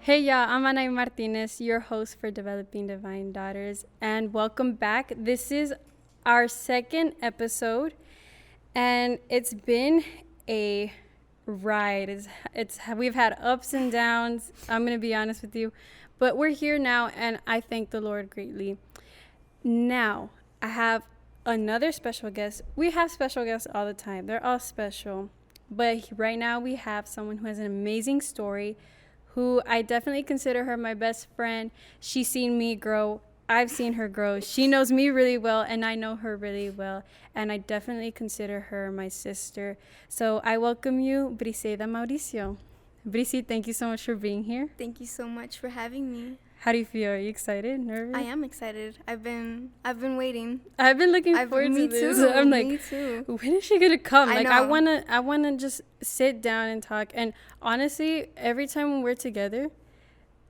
Hey y'all, I'm Ana Martinez, your host for Developing Divine Daughters, and welcome back. This is our second episode, and it's been a ride. We've had ups and downs. I'm gonna be honest with you, but we're here now, and I thank the Lord greatly. Now I have another special guest. We have special guests all the time. They're all special, but right now we have someone who has an amazing story, who I definitely consider her my best friend. She's seen me grow. I've seen her grow. She knows me really well, and I know her really well. And I definitely consider her my sister. So I welcome you, Briseida Mauricio. Brisi, thank you so much for being here. Thank you so much for having me. How do you feel? Are you excited? Nervous? I am excited. I've been waiting. I've been looking forward to this. Too. I'm like, me too. When is she gonna come? I Like, know. I wanna just sit down and talk. And honestly, every time we're together,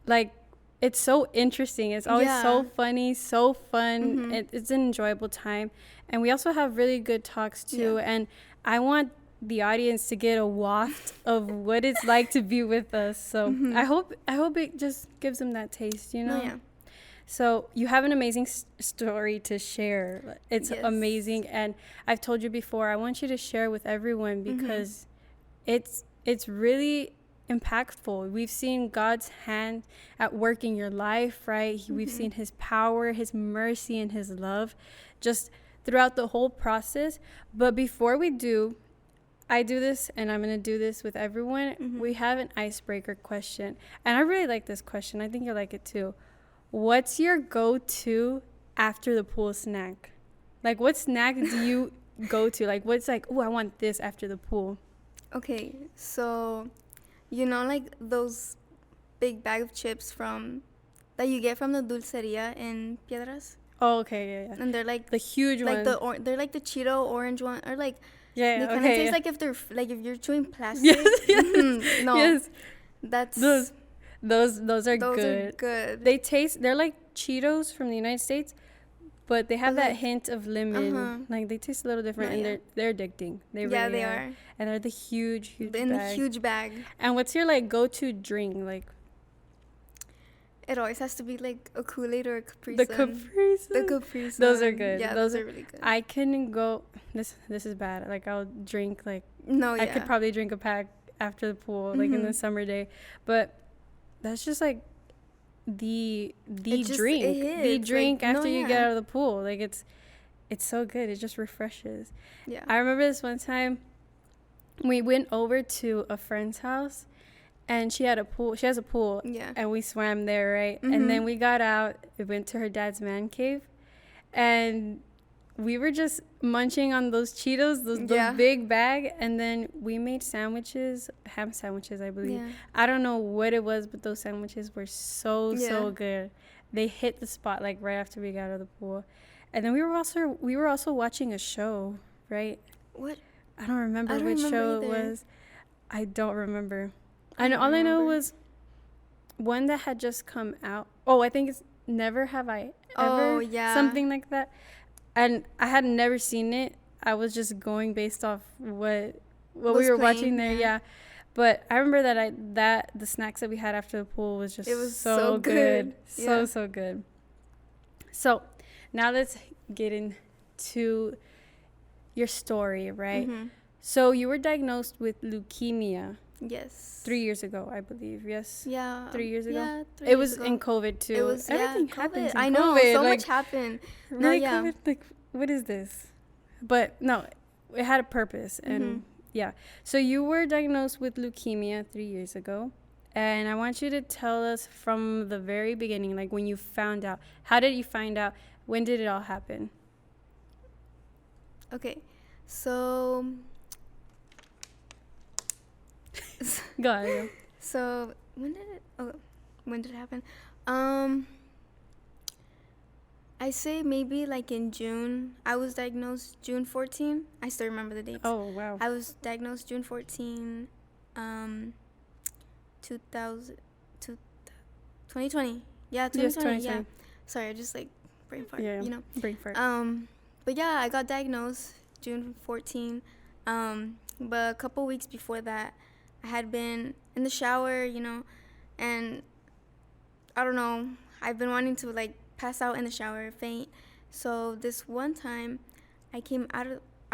like, it's so interesting. It's always so funny, so fun. Mm-hmm. It's an enjoyable time, and we also have really good talks too. Yeah. And I want the audience to get a waft of what it's like to be with us. So I hope it just gives them that taste, you know. No, yeah. So you have an amazing story to share. It's Yes. amazing, and I've told you before, I want you to share with everyone because it's really impactful. We've seen God's hand at work in your life, right? We've seen his power, his mercy, and his love just throughout the whole process. But before we do, I do this, and I'm going to do this with everyone. We have an icebreaker question, and I really like this question. I think you'll like it too. What's your go-to after the pool snack? Like, what snack do you go to? Like, what's like, oh, I want this after the pool? Okay, so you know, like those big bag of chips that you get from the dulceria in Piedras, Oh, okay, yeah. and they're like The huge like one. they're like the Cheeto orange one, or like Yeah, they kind of okay. taste like if you're chewing plastic. Yes, yes, No, yes. that's Those are those good. are good. They're like Cheetos from the United States, but they have that hint of lemon. Like, they taste a little different, and yeah. they're addicting. They Yeah, really they are. are. And they're the huge In bag. the huge bag. And what's your like go-to drink? Like, It always has to be like a Kool-Aid or a Capri the Sun. Capri Sun. The Capri Sun. Those are good. Yeah, those are really good. I can go. This is bad. Like, I'll drink like No, yeah. I could probably drink a pack after the pool, like in the summer day. But that's just like the drink. The drink like, after you get out of the pool. Like, it's so good. It just refreshes. Yeah. I remember this one time we went over to a friend's house, and she had a pool. She has a pool. Yeah. And we swam there, right? And then we got out. We went to her dad's man cave, and we were just munching on those Cheetos, those big bag, and then we made sandwiches, ham sandwiches, I believe. Yeah. I don't know what it was, but those sandwiches were so good. They hit the spot like right after we got out of the pool. And then we were also watching a show, right? What? I don't remember which show it was. I don't remember. All I know was one that had just come out. Oh, I think it's Never Have I Ever. Oh, yeah. Something like that. And I had never seen it. I was just going based off what we were watching there. Yeah. But I remember that the snacks that we had after the pool was just so good. So good. So now let's get into your story, right? So you were diagnosed with leukemia. Yes. 3 years ago, I believe. Yes. Yeah. 3 years ago. Yeah. It was in COVID too. It was Everything COVID. happens in I know. COVID. So like, much happened. Really, No, yeah. COVID. Like, what is this? But no, it had a purpose, and yeah. So you were diagnosed with leukemia 3 years ago, and I want you to tell us from the very beginning, like when you found out. How did you find out? When did it all happen? Okay. So. Go ahead. So when did it happen? I say maybe like in June. I was diagnosed June 14. I still remember the dates. Oh, wow. I was diagnosed June 14, 2020. Yeah, 2020. Yes, 2020. Yeah. Sorry, I just like brain fart. Yeah, You know. brain fart. But yeah, I got diagnosed June 14. But a couple weeks before that, I had been in the shower, you know, and I don't know, I've been wanting to like pass out in the shower, faint. So this one time I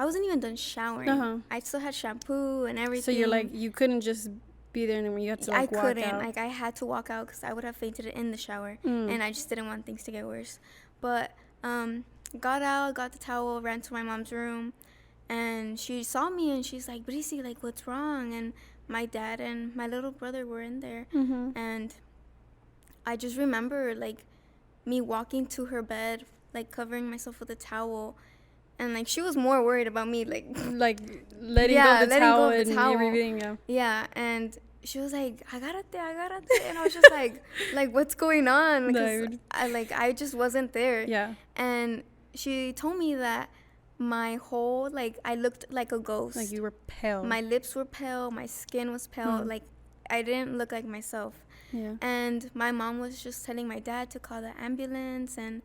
wasn't even done showering. I still had shampoo and everything. So you're like, you couldn't just be there anymore. You had to like walk out. I couldn't. Like I had to walk out because I would have fainted in the shower, and I just didn't want things to get worse. But got out, got the towel, ran to my mom's room, and she saw me and she's like, "Brisi, like what's wrong?" And my dad and my little brother were in there, and I just remember like me walking to her bed, like covering myself with a towel, and like she was more worried about me, like letting go of the towel and everything. Yeah, and she was like, "Agárrate," and I was just like what's going on? Because I just wasn't there. Yeah. And she told me that my whole I looked like a ghost. Like you were pale. My lips were pale. My skin was pale. Like I didn't look like myself. Yeah. And my mom was just telling my dad to call the ambulance, and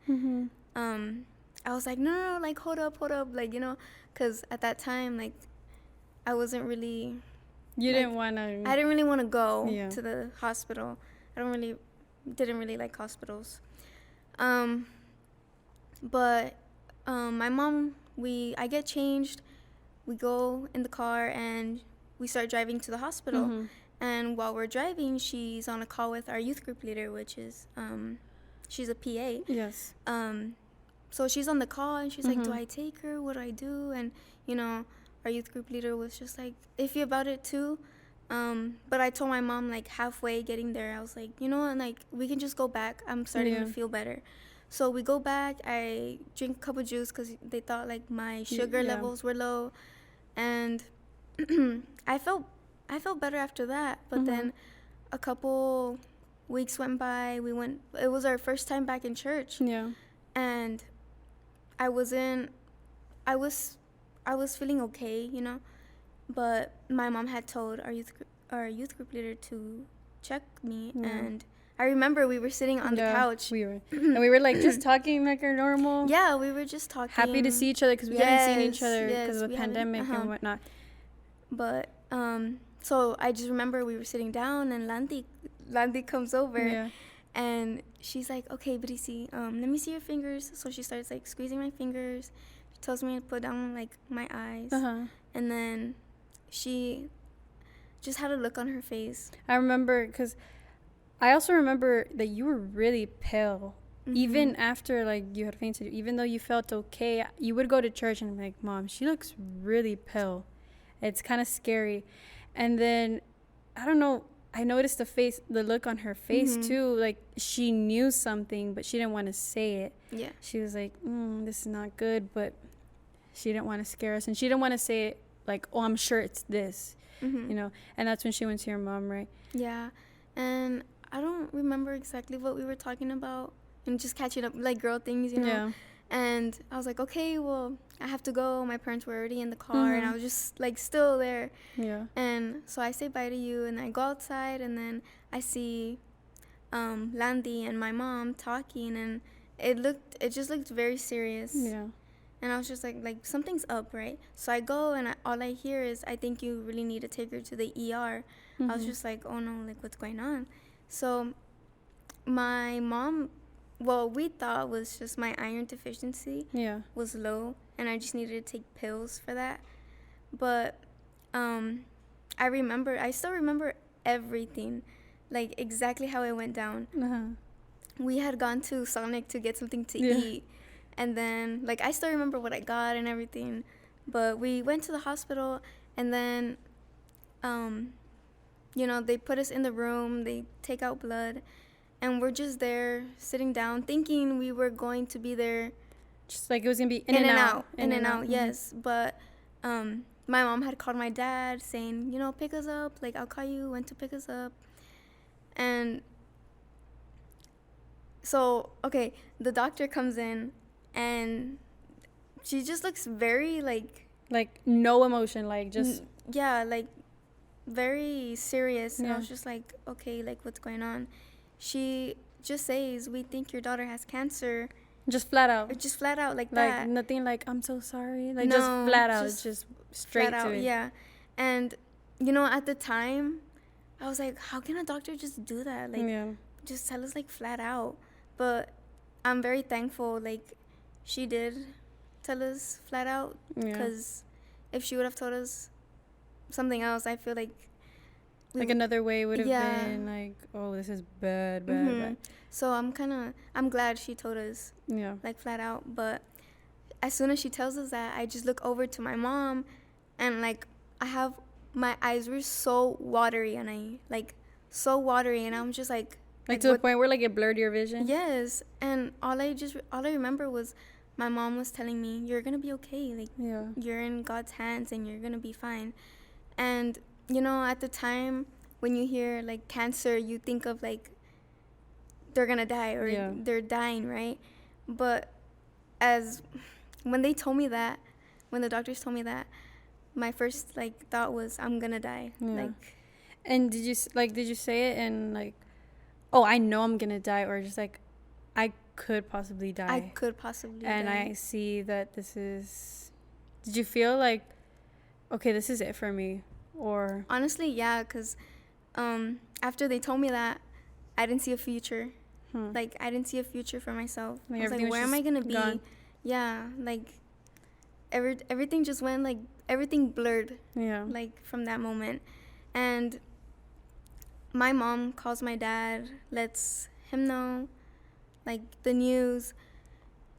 I was like, no, like hold up, like, you know, because at that time, like, I wasn't really. You didn't want to. I didn't really want to go to the hospital. Didn't really like hospitals. But my mom, I get changed. We go in the car and we start driving to the hospital. And while we're driving, she's on a call with our youth group leader, which is, she's a PA. Yes. So she's on the call and she's like, do I take her? What do I do? And, you know, our youth group leader was just like iffy about it too. But I told my mom like halfway getting there, I was like, you know what, like we can just go back. I'm starting to feel better. So we go back. I drink a cup of juice because they thought like my sugar levels were low. And I felt better after that. But then a couple weeks went by. It was our first time back in church. Yeah. And I was feeling okay, you know, but my mom had told our youth group leader to check me, and I remember we were sitting on the couch. And we were like just talking like our normal. Yeah, we were just talking. Happy to see each other because we hadn't seen each other because of the pandemic and whatnot. But so I just remember we were sitting down and Landy comes over, and she's like, "Okay, Brisi, let me see your fingers." So she starts like squeezing my fingers. She tells me to put down like my eyes, and then she just had a look on her face. I remember because I also remember that you were really pale. Even after like you had fainted, even though you felt okay, you would go to church and be like, "Mom, she looks really pale." It's kind of scary. And then I don't know, I noticed the look on her face too. Like she knew something, but she didn't want to say it. Yeah. She was like, "This is not good," but she didn't want to scare us, and she didn't want to say it like, "Oh, I'm sure it's this," you know. And that's when she went to your mom, right? Yeah, and I don't remember exactly what we were talking about, and just catching up like girl things, you know. Yeah. And I was like, okay, well, I have to go. My parents were already in the car, and I was just like still there. Yeah. And so I say bye to you, and I go outside, and then I see Landy and my mom talking, and it just looked very serious. Yeah. And I was just like something's up, right? So I go, and all I hear is, "I think you really need to take her to the ER." I was just like, oh no, like what's going on? So my mom, well, we thought was just my iron deficiency was low, and I just needed to take pills for that. But I still remember everything, like exactly how it went down. We had gone to Sonic to get something to eat, and then like I still remember what I got and everything. But we went to the hospital, and then you know, they put us in the room, they take out blood, and we're just there sitting down thinking we were going to be there just like it was gonna be in and out. Yes. But my mom had called my dad saying, you know, pick us up, like I'll call you when to pick us up. And so okay, the doctor comes in, and she just looks very like no emotion, like just like very serious. And I was just like, okay, like what's going on? She just says, "We think your daughter has cancer." Just flat out like that. Like nothing like, "I'm so sorry." Like no, just flat out, just straight to it. Yeah. And you know, at the time I was like, how can a doctor just do that? Like just tell us like flat out. But I'm very thankful like she did tell us flat out, because if she would have told us something else, I feel like another way would have been like, oh, this is bad. So I'm glad she told us like flat out. But as soon as she tells us that, I just look over to my mom, and like my eyes were so watery, and I'm just like to the point where like it blurred your vision. Yes. And all I remember was my mom was telling me, you're gonna be okay, like you're in God's hands and you're gonna be fine. And you know, at the time when you hear like cancer, you think of like they're gonna die or they're dying, right? But when they told me that, when the doctors told me that, my first like thought was, I'm gonna die. Like, and did you say it and like, oh, I know I'm gonna die, or just like, I could possibly die? I could possibly and die. I see that this is. Did you feel like, okay, this is it for me? Or honestly, yeah, because after they told me that, I didn't see a future. Like, I didn't see a future for myself. Like, I was like, where am I gonna be? Gone. Yeah, like everything just went, like, everything blurred. Yeah. Like, from that moment. And my mom calls my dad, lets him know, like, the news.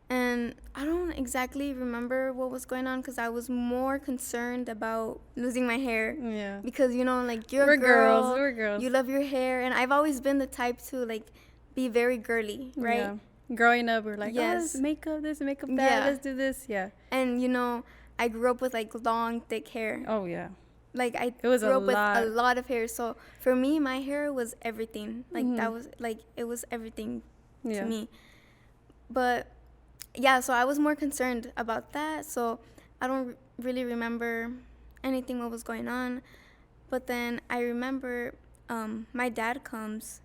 And I don't exactly remember what was going on, because I was more concerned about losing my hair. Yeah. Because, you know, like, we're girls. You love your hair. And I've always been the type to, like, be very girly, right? Yeah. Growing up, we're like, yes, oh, makeup this, makeup that, let's do this. Yeah. And, you know, I grew up with, like, long, thick hair. Oh, yeah. Like, I grew up with a lot of hair. So, for me, my hair was everything. Like, that was, like, it was everything to me. But yeah, so I was more concerned about that. So I don't really remember anything what was going on. But then I remember my dad comes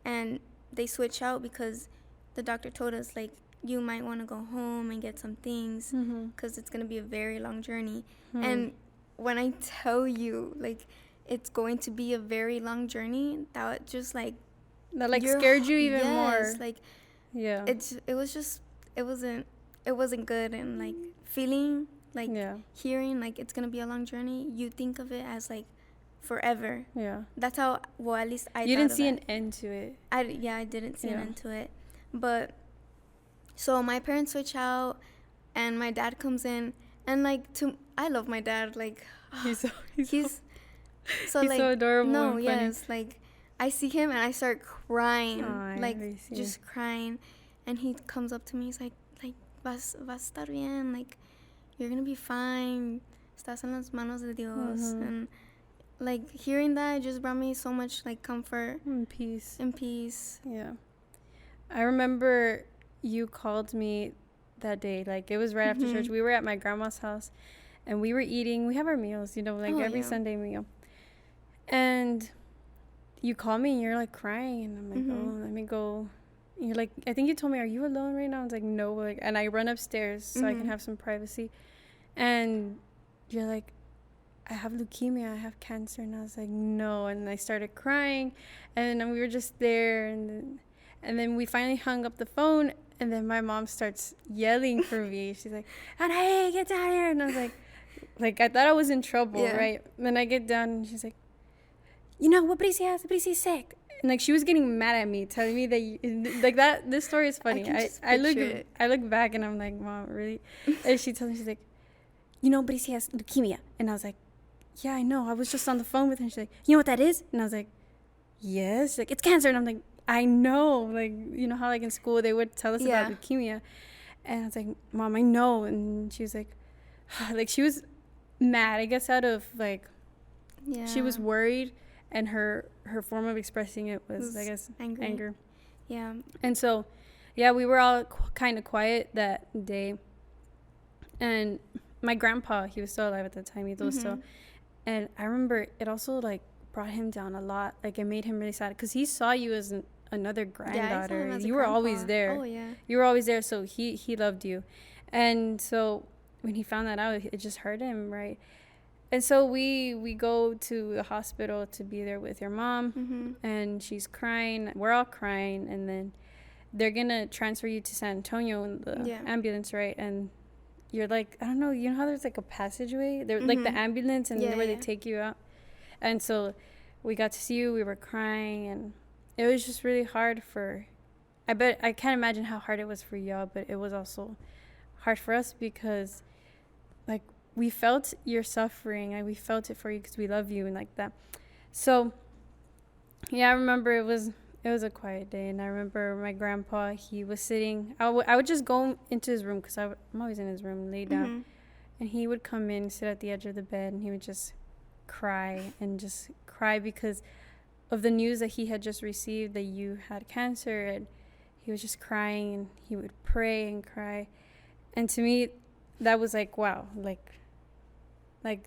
and they switch out, because the doctor told us, like, you might want to go home and get some things, because it's going to be a very long journey. And when I tell you, like, it's going to be a very long journey, that just like, that like scared you even more. Like, it wasn't good. And like feeling like hearing like it's gonna be a long journey, you think of it as like forever. Yeah, that's how, well, at least you didn't see an end to it. I didn't see an end to it. But so my parents switch out and my dad comes in, and like, I love my dad. Like, he's so adorable. No, yes, like, I see him and I start crying. Like, just crying. And he comes up to me, he's like, vas a estar bien, like, you're gonna be fine, estás en las manos de Dios. And like, hearing that just brought me so much like comfort and peace. Yeah, I remember you called me that day, like, it was right after church. We were at my grandma's house and we were eating, we have our meals, you know, like every Sunday meal, and you call me and you're like crying, and I'm like, oh, let me go. You're like, I think you told me, are you alone right now? I was like, no. Like, and I run upstairs so I can have some privacy. And you're like, I have leukemia, I have cancer. And I was like, no. And I started crying. And then we were just there. And then we finally hung up the phone. And then my mom starts yelling for me. She's like, hey, get down here. And I was like, I thought I was in trouble, right? And then I get down and she's like, you know, what Bricia has? Bricia's sick. And like, she was getting mad at me, telling me that like that. This story is funny. I look back and I'm like, Mom, really? And she tells me, she's like, you know, Bricia has leukemia. And I was like, yeah, I know. I was just on the phone with her. And she's like, you know what that is? And I was like, yes. She's like, it's cancer. And I'm like, I know. Like, you know how like in school they would tell us about leukemia. And I was like, Mom, I know. And she was like, like, she was mad, I guess, out of like, she was worried. And her form of expressing it was I guess, anger. Yeah. And so, yeah, we were all kind of quiet that day. And my grandpa, he was still alive at the time. He was still. And I remember it also, like, brought him down a lot. Like, it made him really sad. Because he saw you as another granddaughter. Yeah, you were always there. Oh, yeah. You were always there, so he loved you. And so when he found that out, it just hurt him, right? And so we go to the hospital to be there with your mom, and she's crying. We're all crying, and then they're gonna transfer you to San Antonio in the ambulance, right? And you're like, I don't know, you know how there's like a passageway? They're like the ambulance and where they take you out. And so we got to see you, we were crying, and it was just really hard I can't imagine how hard it was for y'all, but it was also hard for us because like we felt your suffering and we felt it for you because we love you and like that. So yeah, I remember it was a quiet day, and I remember my grandpa, he was sitting, I would just go into his room because I'm always in his room, lay down, and he would come in, sit at the edge of the bed, and he would just cry because of the news that he had just received that you had cancer, and he was just crying, and he would pray and cry. And to me, that was like, wow, like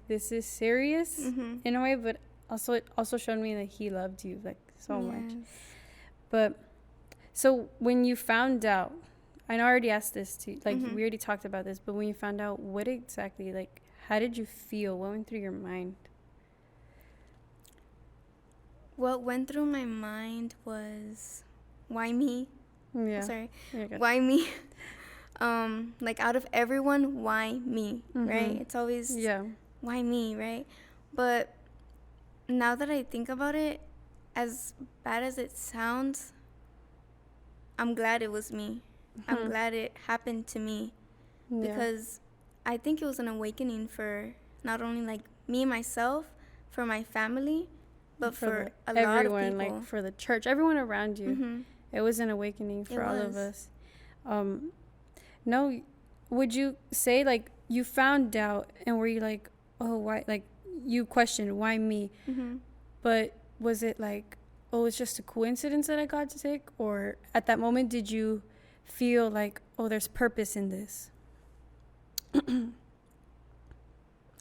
this is serious in a way, but also it also showed me that he loved you like so much. But so when you found out, I already asked this to you, like we already talked about this, but when you found out, what exactly, like, how did you feel? What went through your mind? What went through my mind was, why me? Yeah. Sorry. Why me? Like, out of everyone, why me? Right? It's always, why me, right? But now that I think about it, as bad as it sounds, I'm glad it was me. I'm glad it happened to me, because I think it was an awakening for not only like me and myself, for my family, but for a lot of people. Like for the church, everyone around you. It was an awakening for all of us. No, would you say like you found out and were you like, oh, why? Like you questioned, why me? But was it like, oh, it's just a coincidence that I got sick? Or at that moment, did you feel like, oh, there's purpose in this? I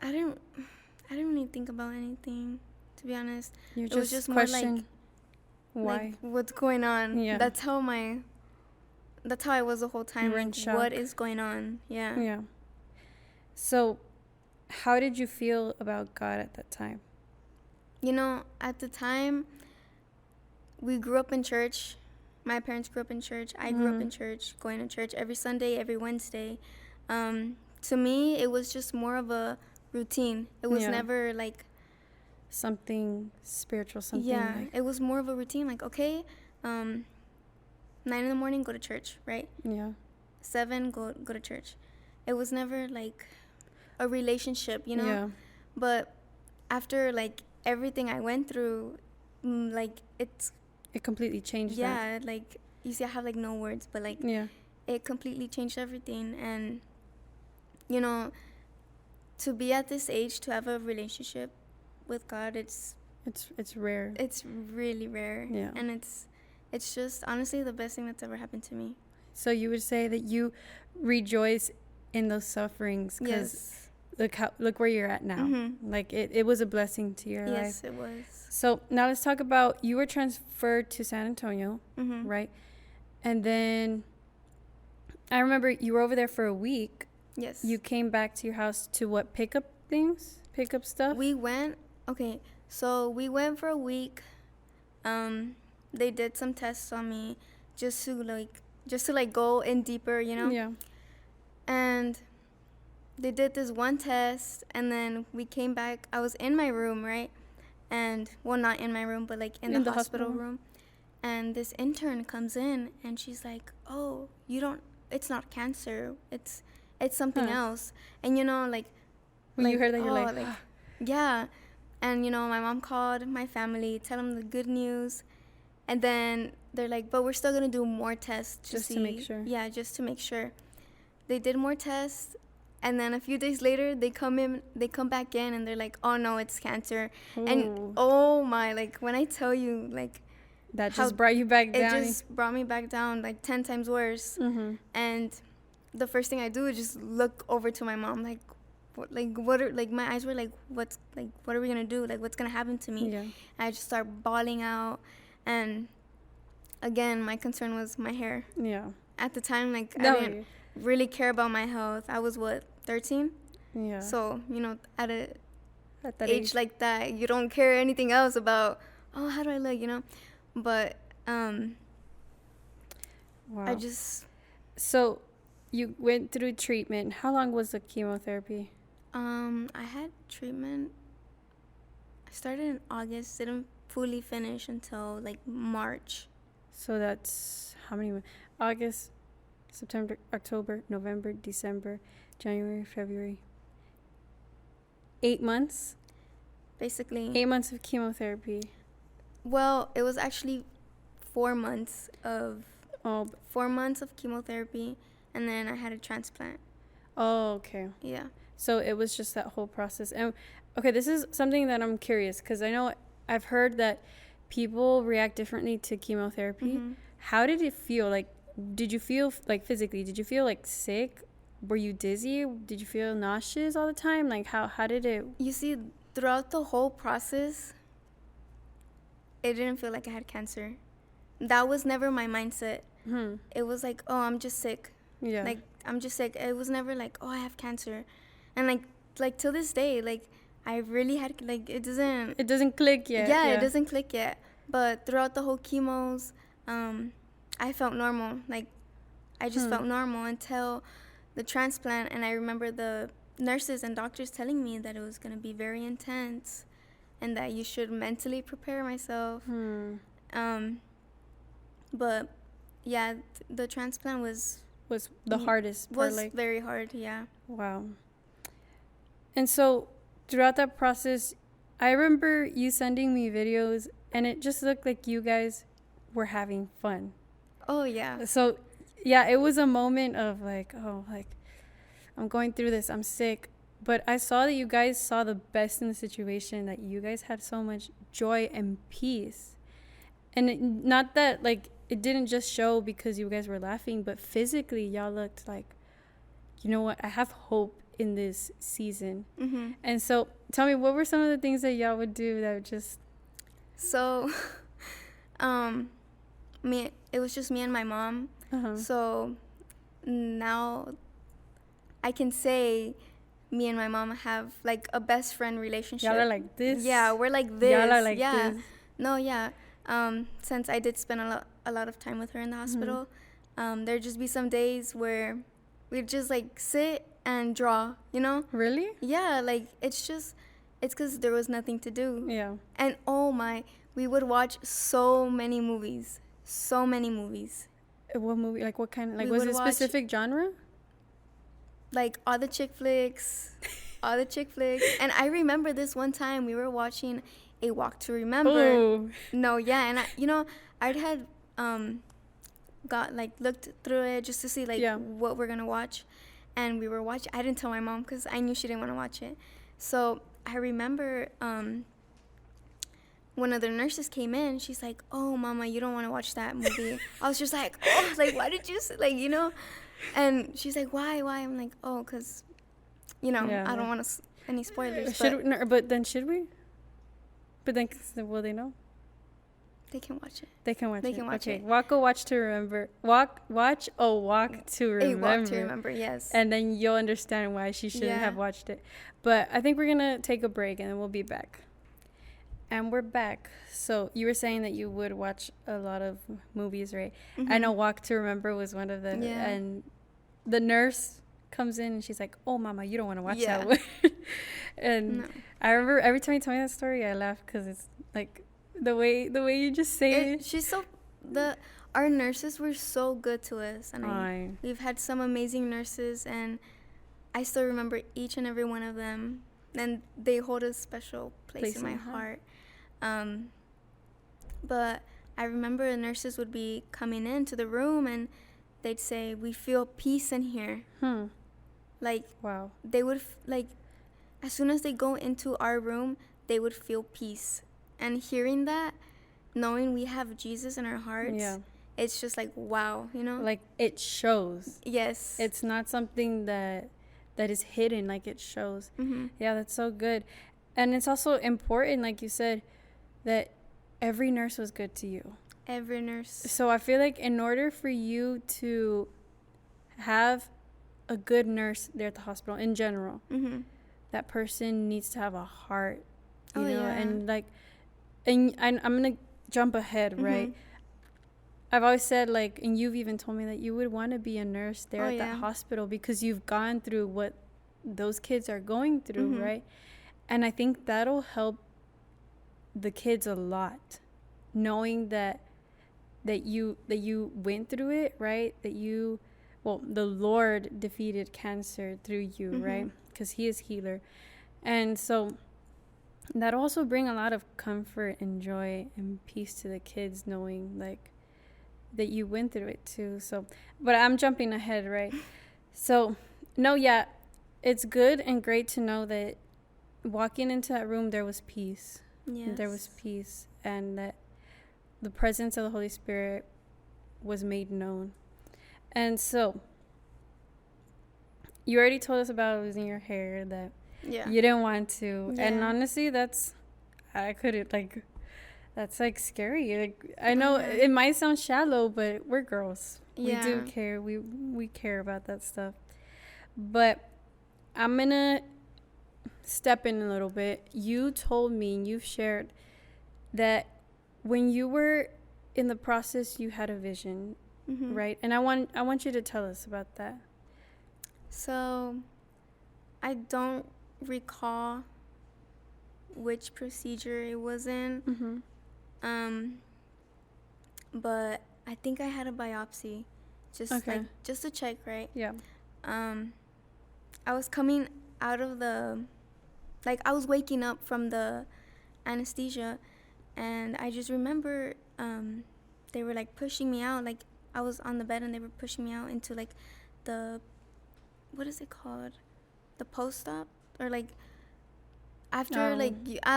didn't really think about anything, to be honest. It was just more like, why? Like, what's going on? Yeah. That's how I was the whole time. You were in shock. What is going on? Yeah. Yeah. So, how did you feel about God at that time? You know, at the time, we grew up in church. My parents grew up in church. I grew up in church, going to church every Sunday, every Wednesday. To me, it was just more of a routine. It was never like something spiritual, something. Yeah, like, it was more of a routine. Like, okay, 9 in the morning, go to church, right? Yeah. 7, go to church. It was never like a relationship, you know? Yeah. But after like everything I went through, like it completely changed that. Yeah, like you see, I have like no words, but like it completely changed everything. And you know, to be at this age, to have a relationship with God, it's rare. It's really rare. Yeah. And it's just honestly the best thing that's ever happened to me. So you would say that you rejoice in those sufferings because look where you're at now. Like it was a blessing to your life. Yes, it was. So now let's talk about, you were transferred to San Antonio, right? And then I remember you were over there for a week. Yes. You came back to your house to what, pick up stuff? We went for a week. They did some tests on me just to go in deeper, you know? Yeah. And they did this one test, and then we came back. I was in my room, right? And, well, not in my room, but, like, in the hospital room. And this intern comes in, and she's like, oh, it's not cancer. It's something else. And, you know, like... When you heard that, you're like... yeah. And, you know, my mom called my family, tell them the good news. And then they're like, but we're still going to do more tests. To make sure. Yeah, just to make sure. They did more tests. And then a few days later, they come back in, and they're like, oh, no, it's cancer. Ooh. And, oh, my, like, when I tell you, like... That just brought you back down. It just brought me back down, like, 10 times worse. And the first thing I do is just look over to my mom, like, my eyes were like, what are we going to do? Like, what's going to happen to me? Yeah. And I just start bawling out. And, again, my concern was my hair. Yeah. At the time, like, I didn't really care about my health. I was 13? Yeah. So, you know, at a At that age like that, you don't care anything else about, oh, how do I look, you know? But Wow. I just... So you went through treatment. How long was the chemotherapy? I had treatment. I started in August, didn't fully finish until like March. So that's how many months? August, September, October, November, December, January, February. 8 months? Basically. 8 months of chemotherapy. Well, it was actually 4 months of... Oh. 4 months of chemotherapy, and then I had a transplant. Oh, okay. Yeah. So it was just that whole process. And okay, this is something that I'm curious, because I know I've heard that people react differently to chemotherapy. Mm-hmm. How did it feel? Like, did you feel like physically? Did you feel like sick? Were you dizzy? Did you feel nauseous all the time? Like, how did it? You see, throughout the whole process, it didn't feel like I had cancer. That was never my mindset. It was like, oh, I'm just sick. Yeah. Like, I'm just sick. It was never like, oh, I have cancer. And like till this day, like, I really had, like, it doesn't click yet. Yeah, it doesn't click yet. But throughout the whole chemos, I felt normal. Like, I just felt normal until the transplant. And I remember the nurses and doctors telling me that it was going to be very intense and that you should mentally prepare myself. But yeah, the transplant was the hardest part. Was very hard, yeah. Wow. And so throughout that process, I remember you sending me videos, and it just looked like you guys were having fun. Oh, yeah. So, yeah, it was a moment of like, oh, like, I'm going through this, I'm sick. But I saw that you guys saw the best in the situation, that you guys had so much joy and peace. And not that, like, it didn't just show because you guys were laughing, but physically y'all looked like, you know what, I have hope in this season. And so tell me, what were some of the things that y'all would do that would just... So it was just me and my mom. So now I can say me and my mom have like a best friend relationship. Y'all are like this? Yeah, we're like this. Y'all are like this? No, yeah. Since I did spend a lot of time with her in the hospital, there'd just be some days where we'd just like sit and draw, you know? Really? Yeah, like it's because there was nothing to do. Yeah. And oh my, we would watch so many movies. So many movies. What movie? Like what kind? Like was it a specific genre? Like all the chick flicks. All the chick flicks. And I remember this one time we were watching A Walk to Remember. Ooh. No, yeah, and I'd had looked through it just to see what we're gonna watch, and we were watching. I didn't tell my mom because I knew she didn't want to watch it. So I remember one of the nurses came in. She's like, "Oh, Mama, you don't want to watch that movie." I was just like, "Oh, like why did you And she's like, "Why?" I'm like, "Oh, because I don't want any spoilers." But then should we? But then, will they know? They can watch it. They can watch it. Okay. Watch a Watch to Remember. Watch a Walk to Remember. A Walk to Remember, yes. And then you'll understand why she shouldn't have watched it. But I think we're going to take a break and then we'll be back. And we're back. So you were saying that you would watch a lot of movies, right? I know Walk to Remember was one of the... Yeah. And the nurse comes in and she's like, "Oh, Mama, you don't want to watch that one." And I remember every time you tell me that story, I laugh because it's like the way you just say it. Our nurses were so good to us, and we've had some amazing nurses, and I still remember each and every one of them, and they hold a special place in my heart. But I remember the nurses would be coming into the room and they'd say, "We feel peace in here." Like, wow. They would as soon as they go into our room, they would feel peace. And hearing that, knowing we have Jesus in our hearts, it's just like, wow, Like, it shows. Yes. It's not something that is hidden, like it shows. Yeah, that's so good. And it's also important, like you said, that every nurse was good to you. Every nurse. So I feel like in order for you to have a good nurse there at the hospital in general, that person needs to have a heart, you Oh, know, yeah. and like, and I'm gonna jump ahead, right? I've always said, like, and you've even told me that you would want to be a nurse there at that hospital because you've gone through what those kids are going through, right? And I think that'll help the kids a lot, knowing that you went through it, right? The Lord defeated cancer through you, right? Because He is healer. And so that also bring a lot of comfort and joy and peace to the kids, knowing like that you went through it too. So, but I'm jumping ahead, right? So, no, yeah, it's good and great to know that walking into that room, there was peace. Yes. There was peace, and that the presence of the Holy Spirit was made known. And so, you already told us about losing your hair, that you didn't want to. Yeah. And honestly, I couldn't, like, that's like scary. Like, I know it might sound shallow, but we're girls. Yeah. We do care. We care about that stuff. But I'm going to step in a little bit. You told me, and you've shared that when you were in the process, you had a vision, right? And I want you to tell us about that. So, I don't recall which procedure it was in. But I think I had a biopsy, just to check, right? Yeah. I was coming out of I was waking up from the anesthesia, and I just remember they were like pushing me out. Like, I was on the bed and they were pushing me out into like what is it called? The post-op, or like after I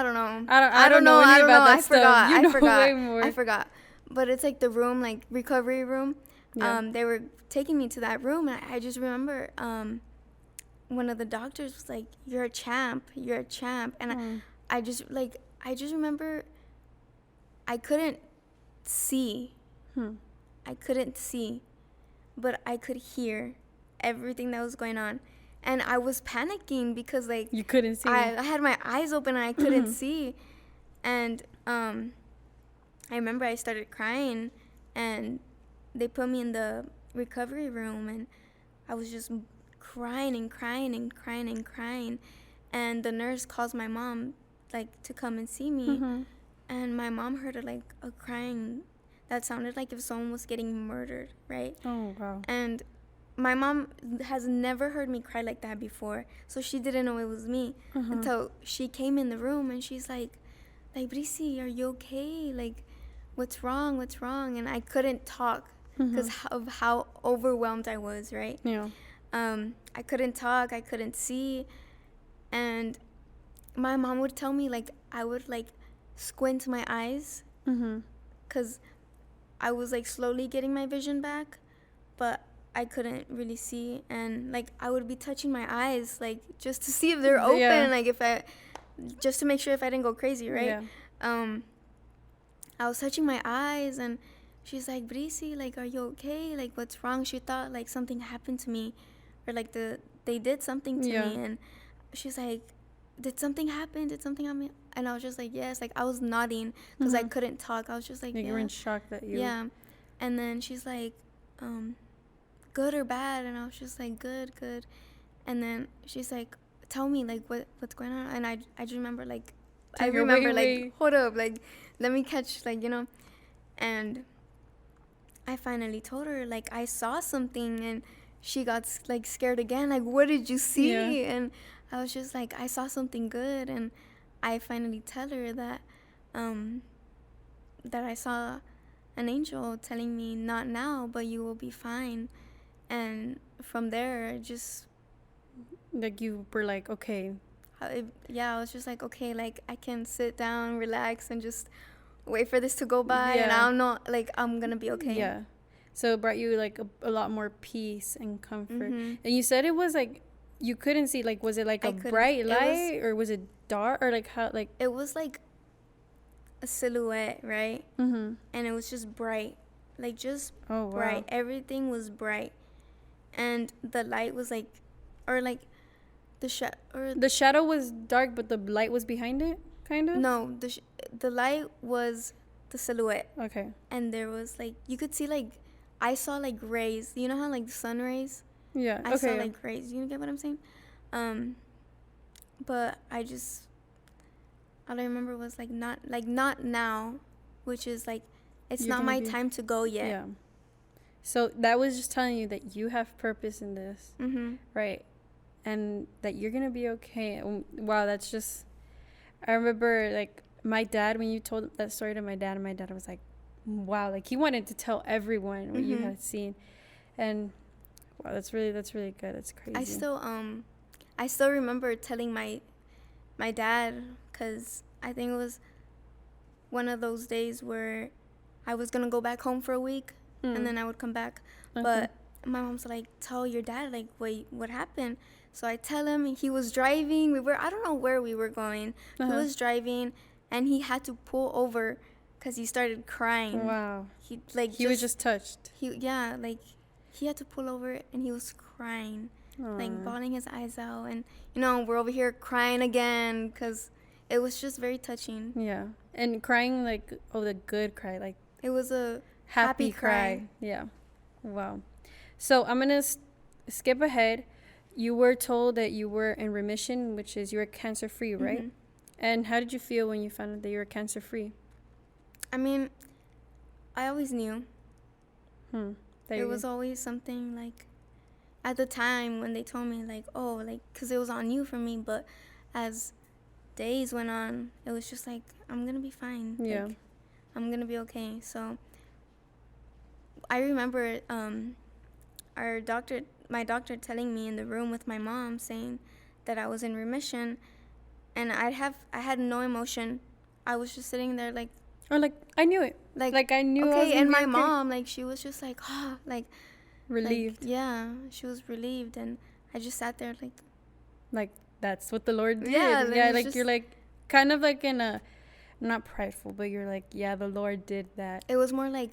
don't know. I don't know any about that stuff. You know way more. I forgot. But it's like the room, like recovery room. Yeah. They were taking me to that room, and I just remember one of the doctors was like, "You're a champ. You're a champ." And I just remember I couldn't see. I couldn't see, but I could hear everything that was going on. And I was panicking because, like, you couldn't see. I had my eyes open and I couldn't see. And I remember I started crying, and they put me in the recovery room, and I was just crying and crying and crying and crying. And the nurse calls my mom, like, to come and see me. And my mom heard a crying that sounded like if someone was getting murdered, right? Oh, wow. And my mom has never heard me cry like that before, so she didn't know it was me until she came in the room, and she's like, Brisi, are you okay? Like, what's wrong? What's wrong? And I couldn't talk because of how overwhelmed I was, right? Yeah. I couldn't talk. I couldn't see. And my mom would tell me, like, I would, like, squint my eyes because I was, like, slowly getting my vision back, but I couldn't really see. And, like, I would be touching my eyes, like, just to see if they're open, like, just to make sure if I didn't go crazy, right? Yeah. I was touching my eyes, and she's like, Brisi, like, are you okay? Like, what's wrong? She thought, like, something happened to me, or, like, they did something to me. And she's like, did something happen? Did something happen? And I was just like, yes. Like, I was nodding because I couldn't talk. I was just like, yeah. You were in shock that you... Yeah. And then she's like, good or bad? And I was just like, good. And then she's like, tell me, like, what's going on? And I just remember, like, wait. Hold up, like, let me catch, like, you know. And I finally told her, like, I saw something, and she got, like, scared again. Like, what did you see? Yeah. And I was just like, I saw something good. And I finally tell her that that I saw an angel telling me, not now, but you will be fine. And from there, just... Like, you were like, okay. I was just like, okay, like, I can sit down, relax, and just wait for this to go by. Yeah. And I'll know, like, I'm going to be okay. Yeah. So it brought you, like, a lot more peace and comfort. And you said it was, like, you couldn't see, like, was it, like, a bright light, or was it dark, or, like, how, like... It was, like, a silhouette, right? And it was just bright. Like, just bright. Everything was bright. And the light was, like... Or, like... The shadow was dark, but the light was behind it, kind of? No, the light was the silhouette. Okay. And there was, like, you could see, like, I saw, like, rays. You know how, like, the sun rays? Yeah. I saw, like, rays. You get what I'm saying? But all I remember was, like, not now, which is, like, it's not my time to go yet. Yeah. So that was just telling you that you have purpose in this, right? And that you're going to be okay. Wow, that's just... I remember, like, my dad, when you told that story to my dad, and my dad was like, wow, like, he wanted to tell everyone what you had seen. And, wow, that's really good. That's crazy. I still remember telling my dad, because I think it was one of those days where I was going to go back home for a week, and then I would come back. Okay. But my mom's like, tell your dad, like, wait, what happened? So I tell him. He was driving. I don't know where we were going. He was driving, and he had to pull over because he started crying. Wow. He was just touched. He had to pull over, and he was crying. Like, bawling his eyes out. And, we're over here crying again because it was just very touching. Yeah. And crying, like, the good cry. Like, it was a happy cry. Yeah. Wow. So I'm going to skip ahead. You were told that you were in remission, which is you were cancer-free, right? And how did you feel when you found out that you were cancer-free? I mean, I always knew. It was always something, like, at the time when they told me, like, oh, like, because it was all new for me. But as days went on, it was just like, I'm going to be fine. Yeah. Like, I'm going to be okay. So I remember my doctor telling me in the room with my mom, saying that I was in remission, and I had no emotion. I was just sitting there, like, or like, I knew it. Like I knew. Okay, and my mom, like, she was just like, like, relieved. Like, yeah, she was relieved, and I just sat there, like that's what the Lord did. Yeah, like you're like kind of like in a, not prideful, but you're like, yeah, the Lord did that. It was more like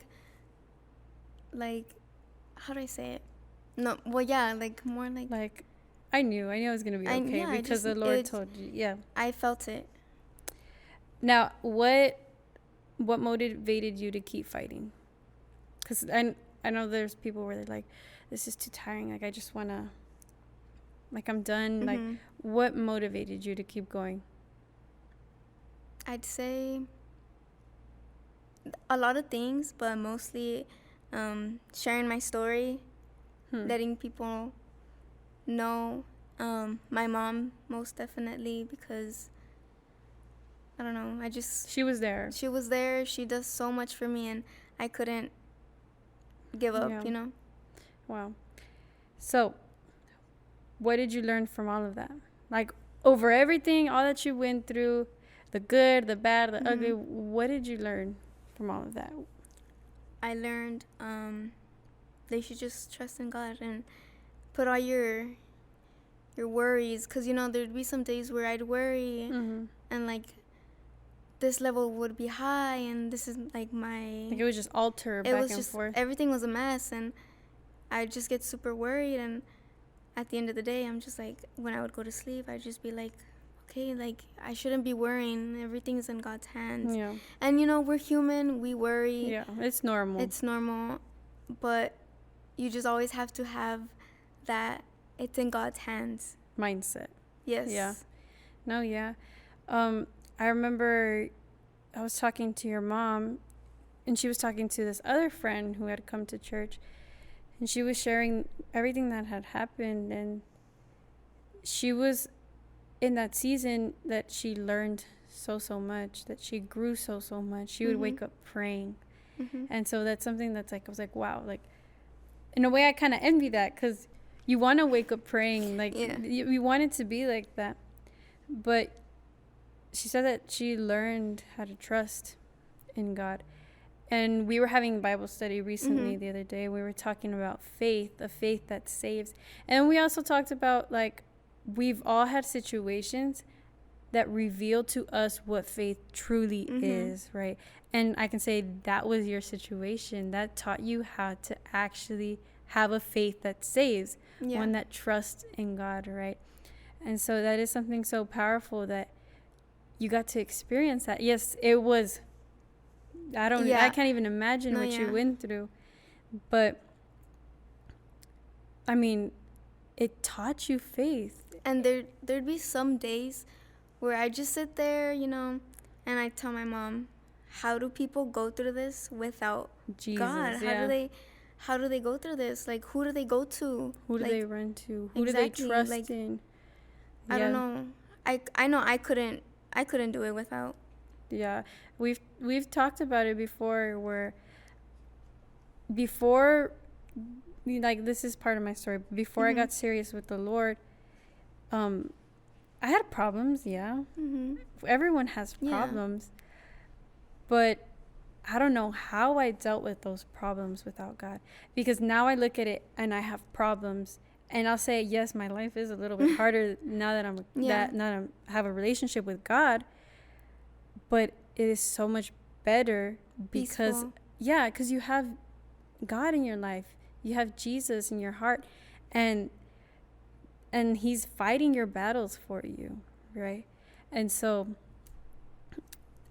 how do I say it? No, well, yeah, like, more like I knew it was gonna be okay, because the Lord told you. Yeah, I felt it. Now, what motivated you to keep fighting? Because I know there's people where they're like, this is too tiring. Like, I just wanna, like, I'm done. Like, what motivated you to keep going? I'd say a lot of things, but mostly sharing my story, letting people know. My mom, most definitely, because I don't know, she was there. She does so much for me, and I couldn't give up. Wow. So what did you learn from all of that? Like, over everything, all that you went through, the good, the bad, the ugly, what did you learn from all of that? I learned that you should just trust in God and put all your worries, because there'd be some days where I'd worry, and, like, this level would be high, and this is, like, it would just alter back and forth. Everything was a mess, and I'd just get super worried. And at the end of the day, I'm just like, when I would go to sleep, I'd just be like, okay, like, I shouldn't be worrying. Everything's in God's hands. Yeah. And we're human, we worry. Yeah, it's normal. But you just always have to have that it's in God's hands mindset. Yes. Yeah. No, yeah. I remember I was talking to your mom, and she was talking to this other friend who had come to church, and she was sharing everything that had happened, and she was in that season that she learned so much, that she grew so much. She would wake up praying. And so that's something that's like, I was like, wow, like, in a way I kind of envy that, because you want to wake up praying, like, you want it to be like that. But she said that she learned how to trust in God. And we were having Bible study recently the other day. We were talking about faith, a faith that saves. And we also talked about, like, we've all had situations that reveal to us what faith truly is, right? And I can say that was your situation. That taught you how to actually have a faith that saves, one that trusts in God, right? And so that is something so powerful that you got to experience that. Yes, it was, I can't even imagine what you went through. But, I mean, it taught you faith. And there'd be some days where I just sit there, and I tell my mom, how do people go through this without Jesus, God? How do they go through this? Like, who do they go to? Who do they run to? Who do they trust in? Yeah. I don't know. I know I couldn't do it without. Yeah. We've talked about it before like, this is part of my story. Before I got serious with the Lord, I had problems, yeah. Everyone has problems. But I don't know how I dealt with those problems without God. Because now I look at it and I have problems. And I'll say, yes, my life is a little bit harder now that I have a relationship with God. But it is so much better because, because you have God in your life. You have Jesus in your heart. And he's fighting your battles for you, right? And so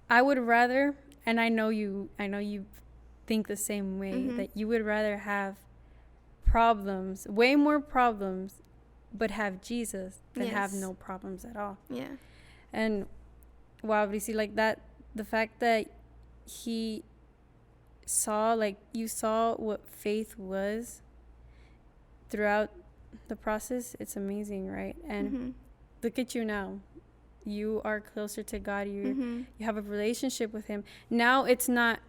I would rather, and I know you think the same way, that you would rather have problems, way more problems, but have Jesus than have no problems at all. Yeah. And wow, but you see, like, that, the fact that he saw, like, you saw what faith was throughout the process, it's amazing, right? And look at you now. You are closer to God. You have a relationship with him. Now it's not,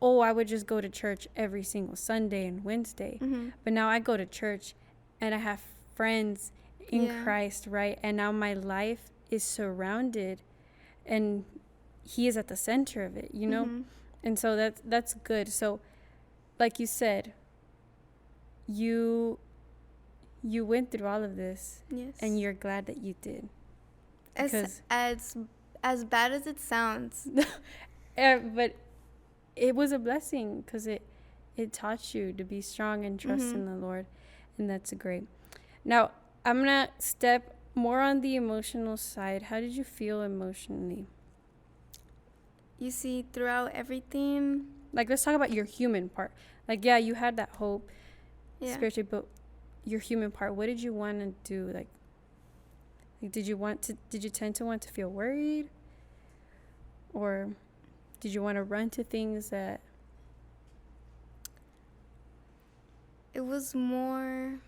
oh, I would just go to church every single Sunday and Wednesday. But now I go to church and I have friends in Christ, right? And now my life is surrounded and he is at the center of it, And so that's good. So like you said, you went through all of this. Yes. And you're glad that you did. As bad as it sounds. But it was a blessing because it taught you to be strong and trust in the Lord. And that's great. Now, I'm going to step more on the emotional side. How did you feel emotionally? You see, throughout everything. Like, let's talk about your human part. Like, yeah, you had that hope spiritually, but your human part, what did you want to do? Like, did you tend to want to feel worried? Or did you want to run to things that... It was more...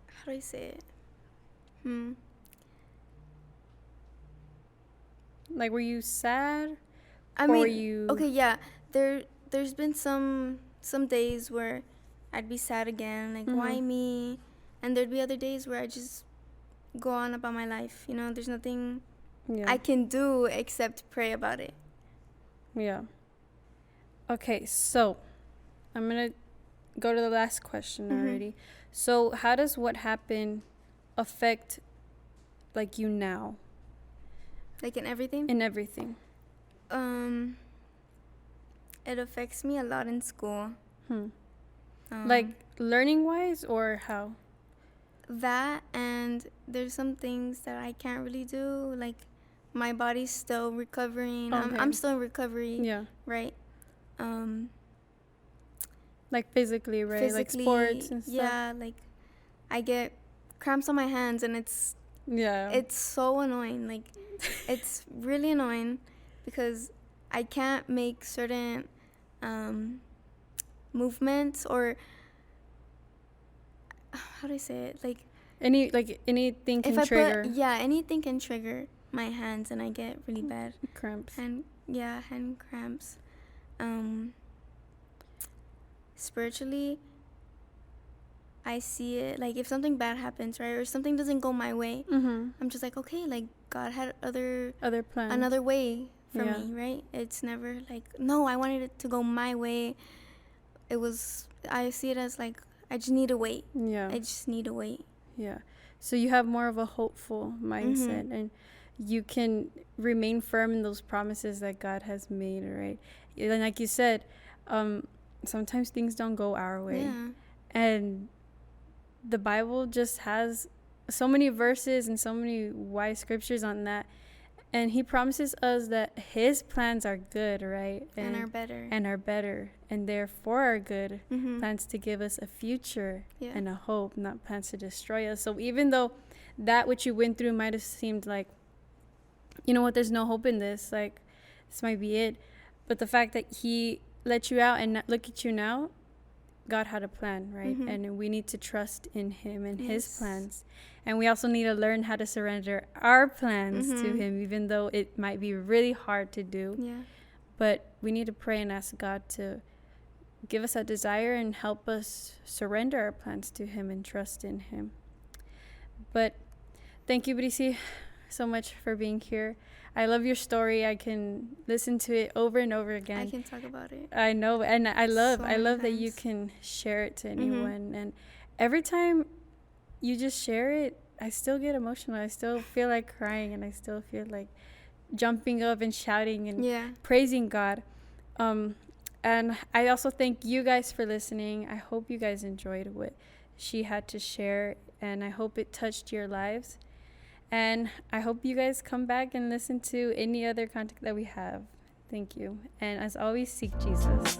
How do I say it? Like, were you sad? Were you... Okay, yeah. There's been some days where I'd be sad again. Like, why me? And there'd be other days where I just go on about my life. There's nothing I can do except pray about it. Yeah. Okay, so I'm going to go to the last question already. So how does what happened affect, like, you now? Like, in everything? In everything. It affects me a lot in school. Like, learning-wise, or how? That, and there's some things that I can't really do. Like, my body's still recovering. Okay. I'm still in recovery. Yeah. Right? Like, physically, right? Like, sports and stuff? Yeah, like, I get cramps on my hands, and it's so annoying. Like, it's really annoying because I can't make certain movements, or how do I say it? Like, anything can trigger. Anything can trigger my hands, and I get really bad cramps. Hand cramps. Spiritually, I see it, like, if something bad happens, right, or something doesn't go my way, I'm just like, okay, like, God had other plans, another way for me, right? It's never like, no, I wanted it to go my way. I see it as like, I just need to wait. Yeah. I just need to wait. Yeah. So you have more of a hopeful mindset, and you can remain firm in those promises that God has made, right? And like you said, sometimes things don't go our way. Yeah. And the Bible just has so many verses and so many wise scriptures on that. And he promises us that his plans are good, right? And are better. And are better. And therefore are good. Mm-hmm. Plans to give us a future Yeah. and a hope, not plans to destroy us. So even though that which you went through might have seemed like, you know what, there's no hope in this. Like, this might be it. But the fact that he let you out and look at you now, God had a plan, right? Mm-hmm. And we need to trust in him and his Yes. plans. And we also need to learn how to surrender our plans to Mm-hmm. him, even though it might be really hard to do. Yeah. But we need to pray and ask God to give us that desire and help us surrender our plans to him and trust in him. But thank you, Brisi, so much for being here. I love your story. I can listen to it over and over again. I can talk about it. I know, and I love So many that you times. can share it to Mm-hmm. anyone. And every time you just share it, I still get emotional. I still feel like crying, and I still feel like jumping up and shouting and Yeah. praising God. And I also thank you guys for listening. I hope you guys enjoyed what she had to share, and I hope it touched your lives. And I hope you guys come back and listen to any other content that we have. Thank you. And as always, seek Jesus.